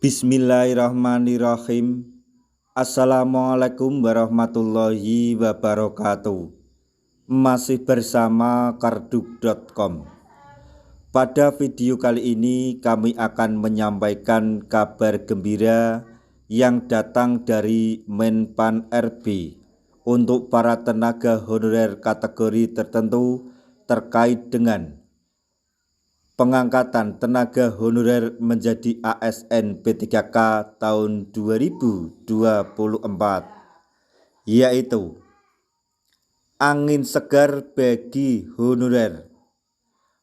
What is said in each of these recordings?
Bismillahirrahmanirrahim. Assalamualaikum warahmatullahi wabarakatuh. Masih bersama karduk.com. Pada video kali ini kami akan menyampaikan kabar gembira yang datang dari Menpan RB untuk para tenaga honorer kategori tertentu terkait dengan pengangkatan tenaga honorer menjadi ASN P3K tahun 2024, yaitu angin segar bagi honorer.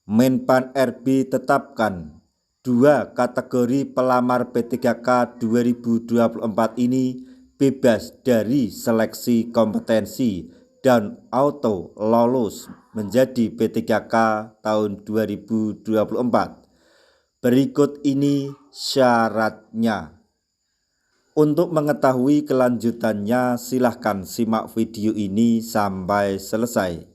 Menpan RB tetapkan 2 kategori pelamar P3K 2024 ini bebas dari seleksi kompetensi dan auto lolos menjadi P3K tahun 2024. Berikut ini syaratnya. Untuk mengetahui kelanjutannya, silahkan simak video ini sampai selesai.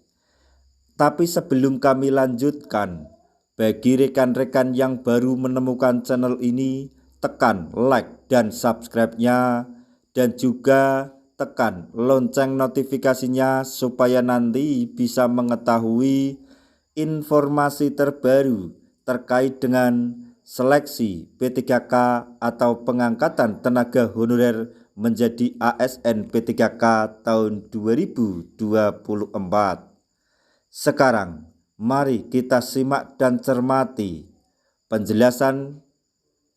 Tapi sebelum kami lanjutkan, bagi rekan-rekan yang baru menemukan channel ini, tekan like dan subscribe-nya, dan juga tekan lonceng notifikasinya supaya nanti bisa mengetahui informasi terbaru terkait dengan seleksi P3K atau pengangkatan tenaga honorer menjadi ASN P3K tahun 2024. Sekarang mari kita simak dan cermati penjelasan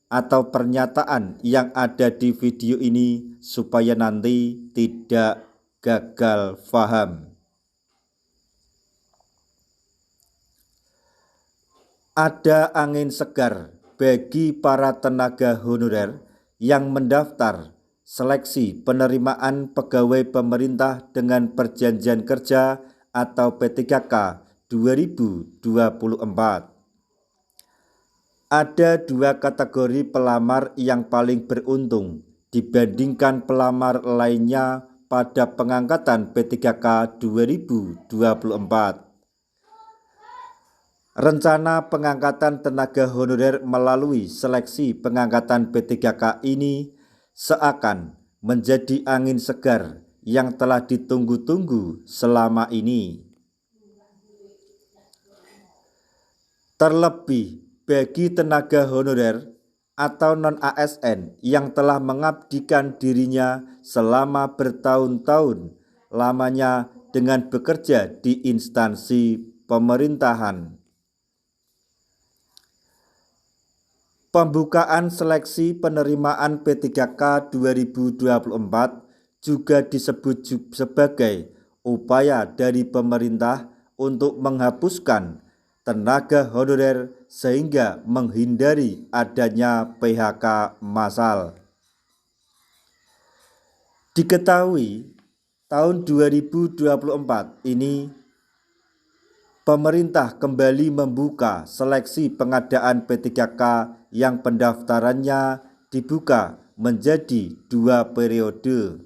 atau pernyataan yang ada di video ini supaya nanti tidak gagal paham. Ada angin segar bagi para tenaga honorer yang mendaftar seleksi penerimaan pegawai pemerintah dengan perjanjian kerja atau P3K 2024. Ada 2 kategori pelamar yang paling beruntung dibandingkan pelamar lainnya pada pengangkatan P3K 2024. Rencana pengangkatan tenaga honorer melalui seleksi pengangkatan P3K ini seakan menjadi angin segar yang telah ditunggu-tunggu selama ini. Terlebih bagi tenaga honorer atau non-ASN yang telah mengabdikan dirinya selama bertahun-tahun lamanya dengan bekerja di instansi pemerintahan. Pembukaan seleksi penerimaan P3K 2024 juga disebut sebagai upaya dari pemerintah untuk menghapuskan tenaga honorer sehingga menghindari adanya PHK massal. Diketahui tahun 2024 ini pemerintah kembali membuka seleksi pengadaan P3K yang pendaftarannya dibuka menjadi 2 periode.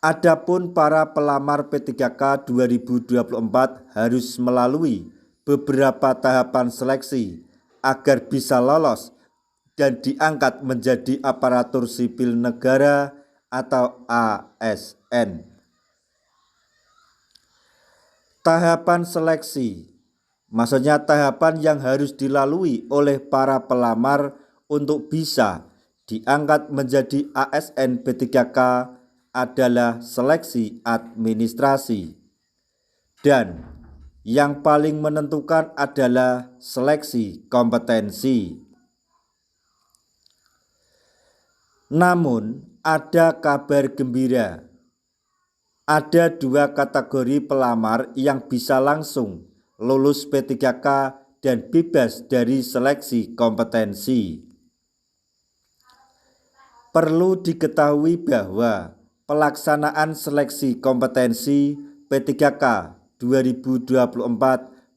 Adapun para pelamar P3K 2024 harus melalui beberapa tahapan seleksi agar bisa lolos dan diangkat menjadi aparatur sipil negara atau ASN. Tahapan seleksi, maksudnya tahapan yang harus dilalui oleh para pelamar untuk bisa diangkat menjadi ASN P3K adalah seleksi administrasi, dan yang paling menentukan adalah seleksi kompetensi. Namun ada kabar gembira. Ada 2 kategori pelamar yang bisa langsung lulus P3K dan bebas dari seleksi kompetensi. Perlu diketahui bahwa pelaksanaan seleksi kompetensi P3K 2024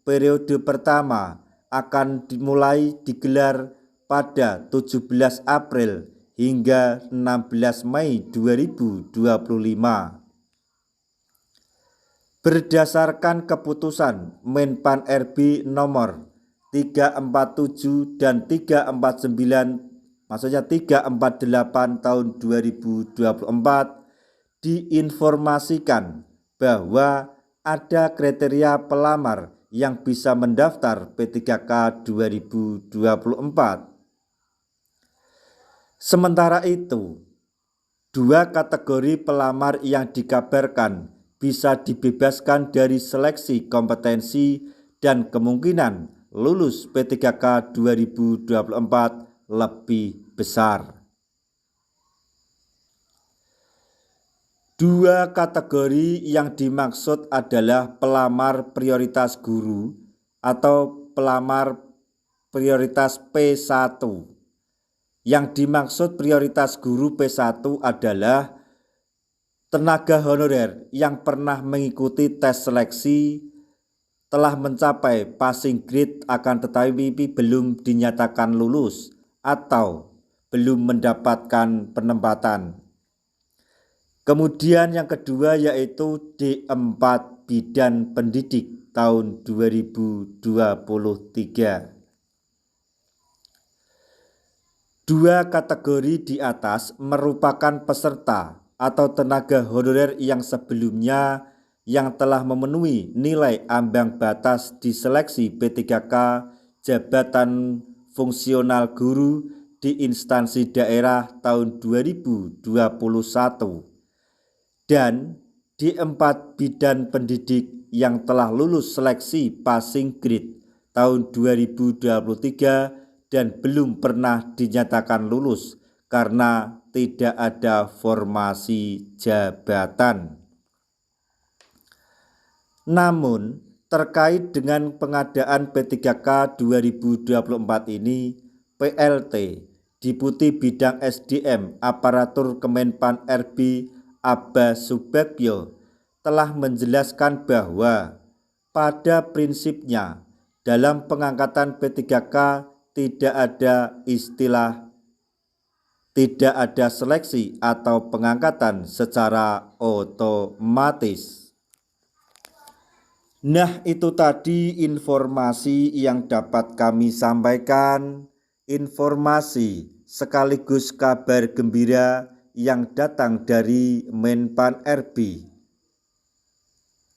periode pertama akan dimulai digelar pada 17 April hingga 16 Mei 2025. Berdasarkan keputusan Menpan RB nomor 347 dan 349, maksudnya 348 tahun 2024, diinformasikan bahwa ada kriteria pelamar yang bisa mendaftar P3K 2024. Sementara itu, 2 kategori pelamar yang dikabarkan bisa dibebaskan dari seleksi kompetensi dan kemungkinan lulus P3K 2024 lebih besar. 2 kategori yang dimaksud adalah pelamar prioritas guru atau pelamar prioritas P1. Yang dimaksud prioritas guru P1 adalah tenaga honorer yang pernah mengikuti tes seleksi, telah mencapai passing grade akan tetapi belum dinyatakan lulus atau belum mendapatkan penempatan. Kemudian yang kedua yaitu D4 Bidan Pendidik tahun 2023. 2 kategori di atas merupakan peserta atau tenaga honorer yang sebelumnya yang telah memenuhi nilai ambang batas di seleksi P3K jabatan fungsional guru di instansi daerah tahun 2021 dan D4 Bidan Pendidik yang telah lulus seleksi passing grade tahun 2023 dan belum pernah dinyatakan lulus karena tidak ada formasi jabatan. Namun, terkait dengan pengadaan P3K 2024 ini, PLT Deputi Bidang SDM Aparatur Kemenpan RB Abbas Subagyo telah menjelaskan bahwa pada prinsipnya dalam pengangkatan P3K tidak ada seleksi atau pengangkatan secara otomatis. Nah, itu tadi informasi yang dapat kami sampaikan, informasi sekaligus kabar gembira yang datang dari Menpan RB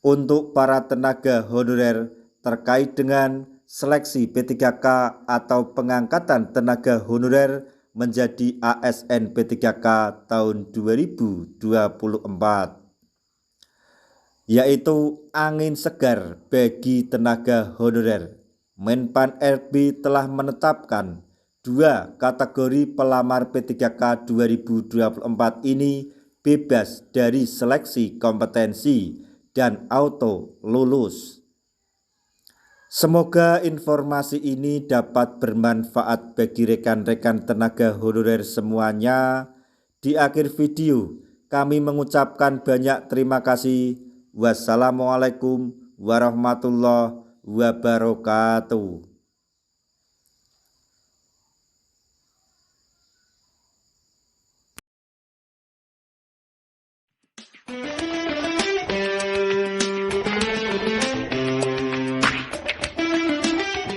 untuk para tenaga honorer terkait dengan seleksi P3K atau pengangkatan tenaga honorer menjadi ASN P3K tahun 2024, yaitu angin segar bagi tenaga honorer. Menpan RB telah menetapkan 2 kategori pelamar P3K 2024 ini bebas dari seleksi kompetensi dan auto lulus. Semoga informasi ini dapat bermanfaat bagi rekan-rekan tenaga honorer semuanya. Di akhir video, kami mengucapkan banyak terima kasih. Wassalamualaikum warahmatullahi wabarakatuh.